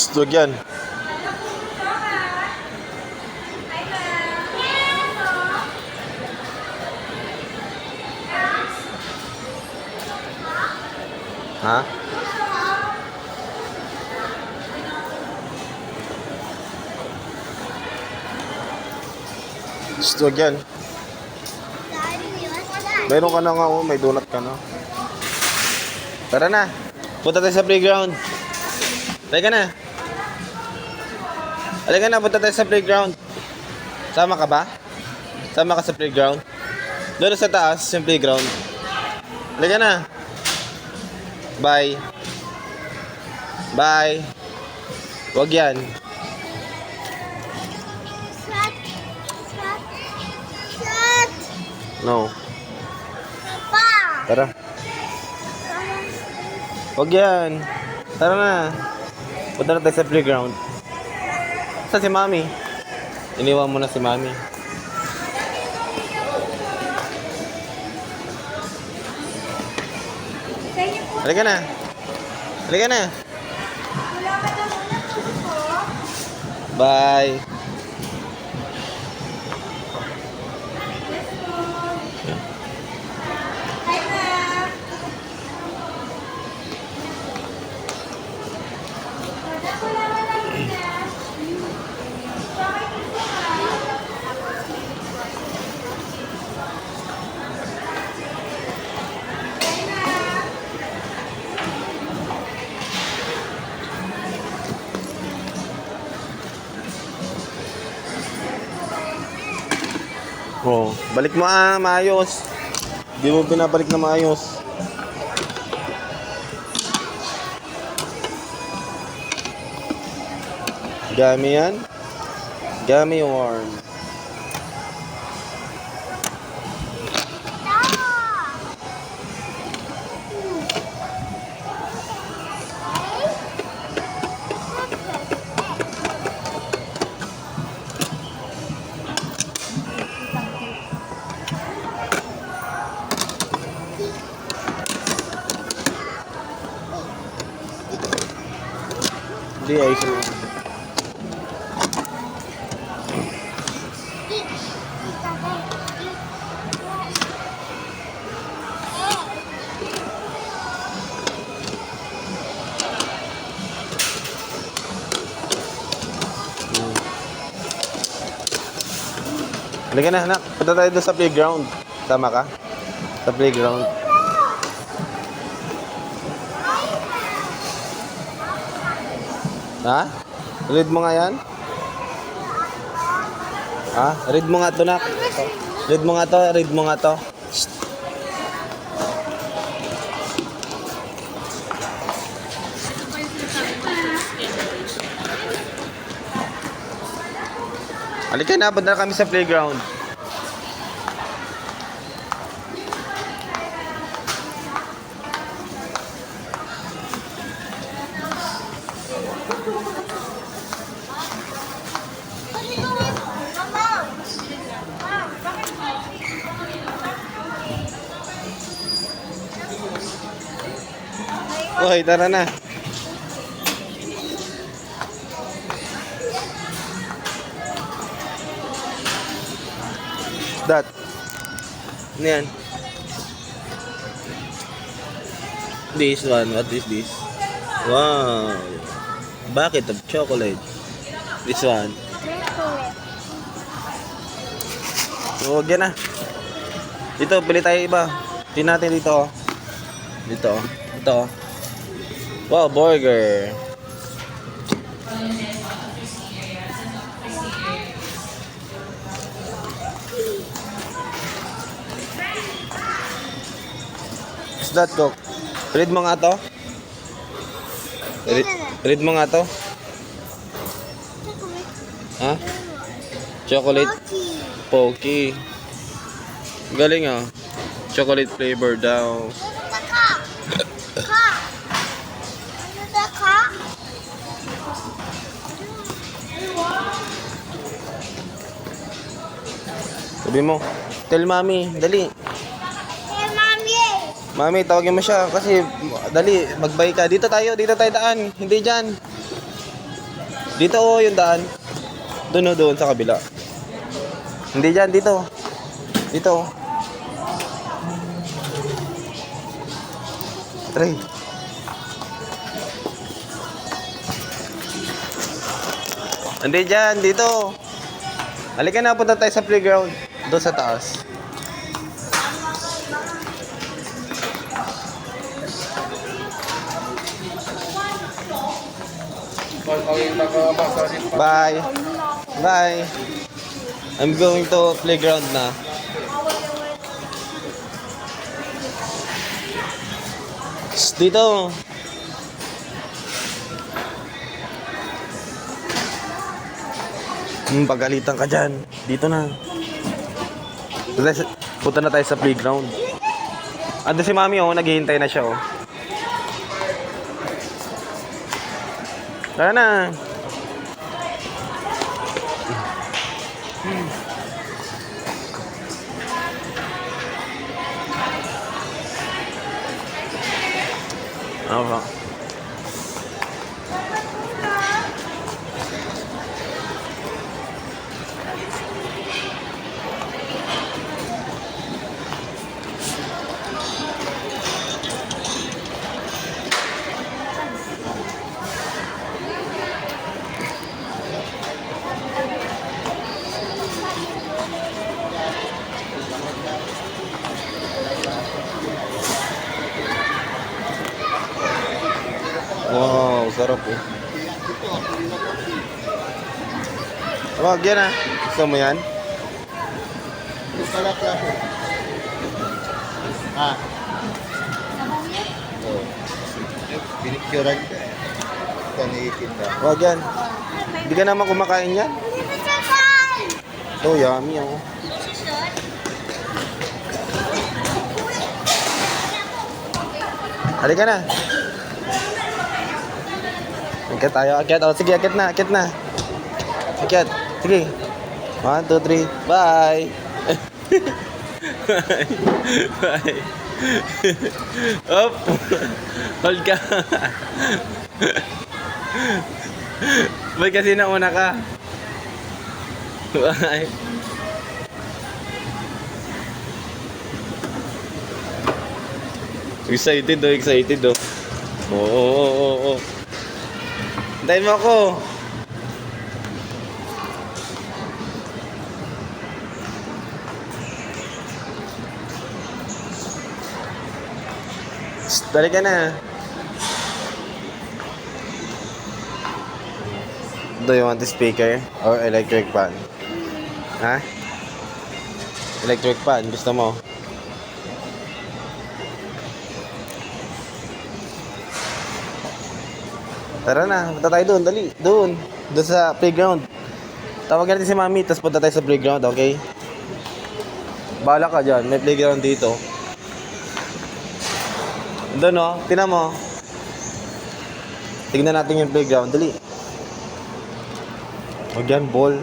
Huwag yan. Ha? Huwag yan. Meron ka na nga, oh. May donut ka na. Tara na. Punta tayo sa playground. Halika na. Halika na, punta tayo sa playground. Sama ka ba? Sama ka sa playground? Doon sa taas, yung playground. Halika na. Bye. Bye. Huwag yan. No. Tara. Huwag yan. Tara na. Punta na tayo sa playground. Saan si Mami? Iniwan mo na si Mami. Halika na. Halika na. Bye. Oh, balik mo maayos. Hindi mo pinabalik na maayos. Gummy yan. Gummy worm. Hindi ay ito. Halika na, anak. Punta tayo doon sa playground. Tama ka? Sa playground. Ha? Read mo nga yan? Ha? Read mo nga ito, nak. Read mo nga to. Read mo nga to. Shh. Halika na, punta na kami sa playground. Hoy, tara na. That. Ano yan? This one, what is this? Wow. Bucket of chocolate. This one. So, huwag yan na. Dito, pili tayo iba. Tingnan natin dito. Dito. Ito. Wow, burger. Is that Coke? Read mo nga to. Read mo nga to. Ha? Chocolate. Pokey. Galing ah. Chocolate flavor daw. Sabi mo, tell Mami, dali. Hey, Mami! Mami, tawagin mo siya kasi dali, magbay ka. Dito tayo daan. Hindi dyan. Dito oh, yung daan. Doon oh, doon sa kabila. Hindi dyan, dito. Dito oh. Try. Hindi dyan, dito. Halika na, punta tayo sa playground. Doon sa taas. Bye. Bye. I'm going to playground na. Shh, dito. Pagalitan ka dyan. Dito na. Punta na tayo sa playground. Ando si Mami oh, naghihintay na siya oh. Tara na. Ano ba? Wow, sarap eh. Wag yan ah. Gusto mo yan? Pala klase. Ah. Oh. Pinicturean ka. Ito naiitin na. Wag yan. Hindi ka naman kumakain yan. Oh, yummy oh. Halika na. Akyat tayo, akyat. Oh, sige, akyat na, akyat na. Akyat. Sige. 1, 2, 3. Bye. Bye. Bye. Up. Hold ka. Ba't kasi nauna ka? Bye. Excited oh, excited oh. Oo. Hintayin mo ako. Shh, dali ka na. Do you want a speaker or electric fan? Ha? Electric fan, gusto mo? Tara na, punta tayo doon, dali. Doon sa playground. Tawagan natin si Mami, tapos punta tayo sa playground, okay? Bahala ka dyan, may playground dito. Doon oh, tingnan mo. Tignan natin yung playground, dali. Huwag yan, ball.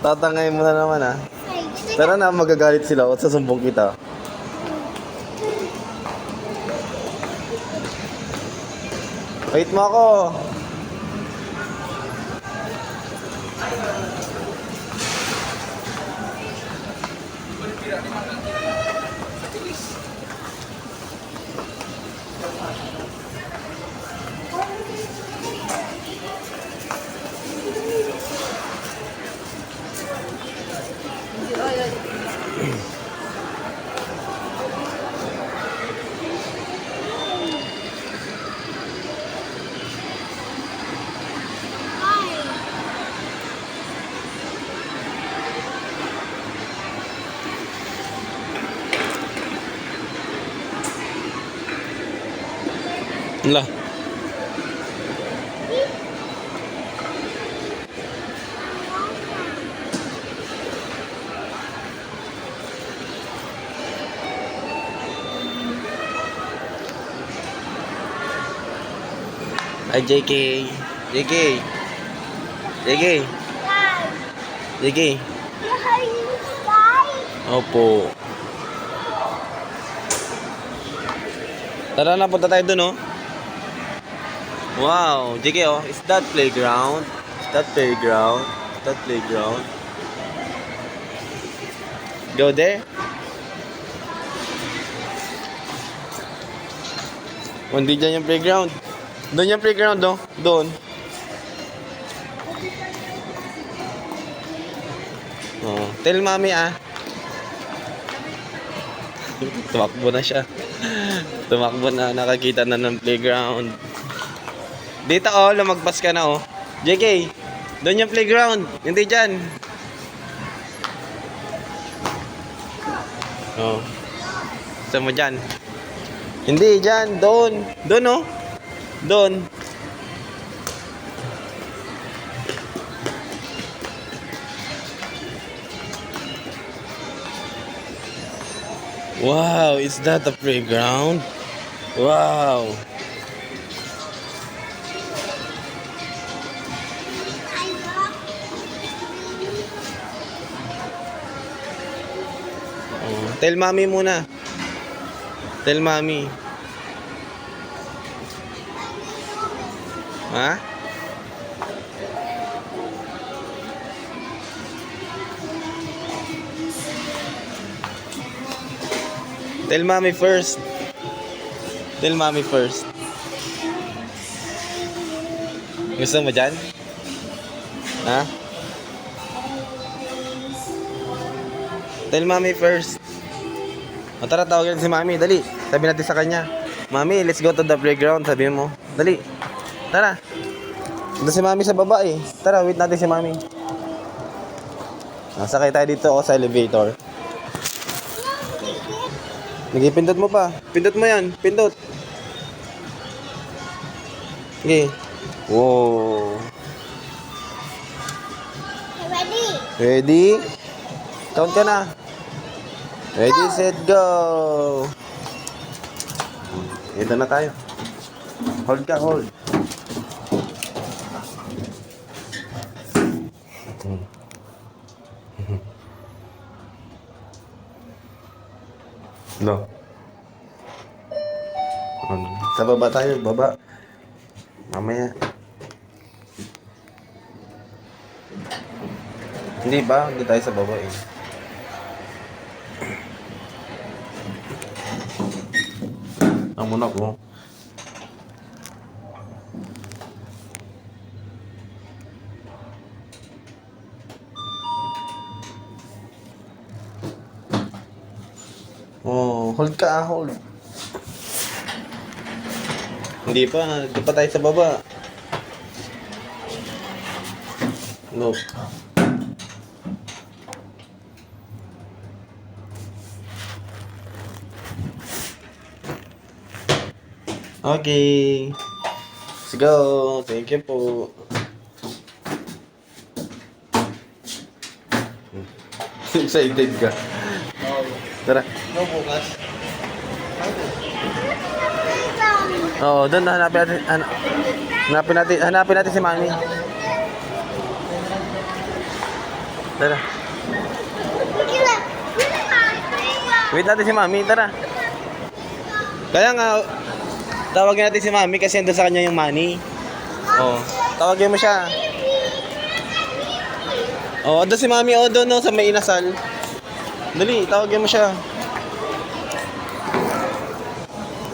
Tatangay mo na naman ah. Tara na, magagalit sila o sasumbong kita. Wait mo ako. Ay, JK. JK. JK. Guys, JK. guys. Opo. Tara na, punta tayo dun, oh. Wow, JK, oh. Is that playground? Is that playground? Is that playground? Go there. Hindi dyan yung playground. Doon yung playground, oh. Doon. Oh, tell mommy, ah. Tumakbo na siya. Tumakbo na, nakakita na ng playground. Dito, oh, lumagpas ka na, oh. JK, doon yung playground. Hindi dyan. Oh. Saan mo dyan? Hindi, dyan. Doon. Doon, oh. Doon. Wow, is that a playground? Wow. Oh, tell mommy muna. Tell mommy. Ha? Tell mommy first. Tell mommy first. Gusto mo dyan? Ha? Tell mommy first. O tara, tawagin si mommy. Dali. Sabi natin sa kanya. Mommy, let's go to the playground. Sabi mo. Dali. Tara. Ito si mommy sa baba eh. Tara, wait natin si mommy. Sakay tayo dito sa elevator. Nagipindot mo pa. Pindot mo yan. Pindot. Okay. Wow. Ready? Ready? Count ka na. Ready, set, go. Ito na tayo. Hold ka, hold. No. Sa baba tayo, baba. Mamaya. Hindi ba? Hindi tayo sa baba eh. Ang muna ko. Oh, hold ka, hold. Hindi pa tayo sa baba. No. Okay. Let's go. Thank you po. Excited ka. Tara. No, bukas. Oo, doon hanapin natin, hanapin natin si Mami. Tara. Wait natin si Mami, tara. Kaya nga, tawagin natin si Mami kasi andun sa kanya yung money. Oo, tawagin mo siya. Oo, andun si Mami, doon no, sa may inasal. Dali, tawagin mo siya.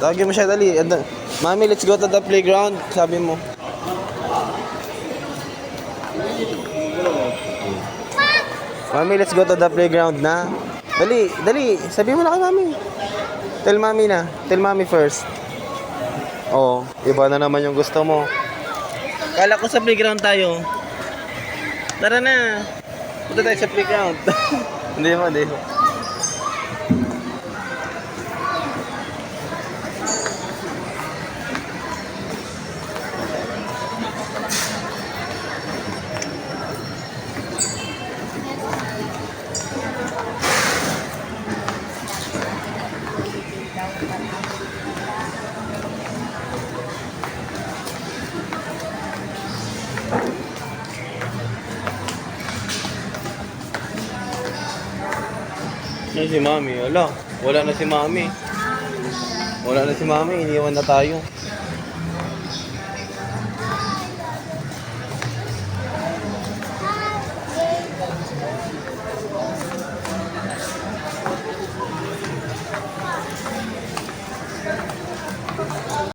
Tawagin mo siya, dali. Mami, let's go to the playground. Sabi mo. Mami, let's go to the playground na. Dali, dali. Sabi mo na kay Mami. Tell Mami na. Tell Mami first. Oh, iba na naman yung gusto mo. Kala ko sa playground tayo. Tara na. Punta tayo sa playground. Hindi mo, hindi mo. Yan si Mami. Wala. Wala na si Mami. Wala na si Mami. Iniwan na tayo.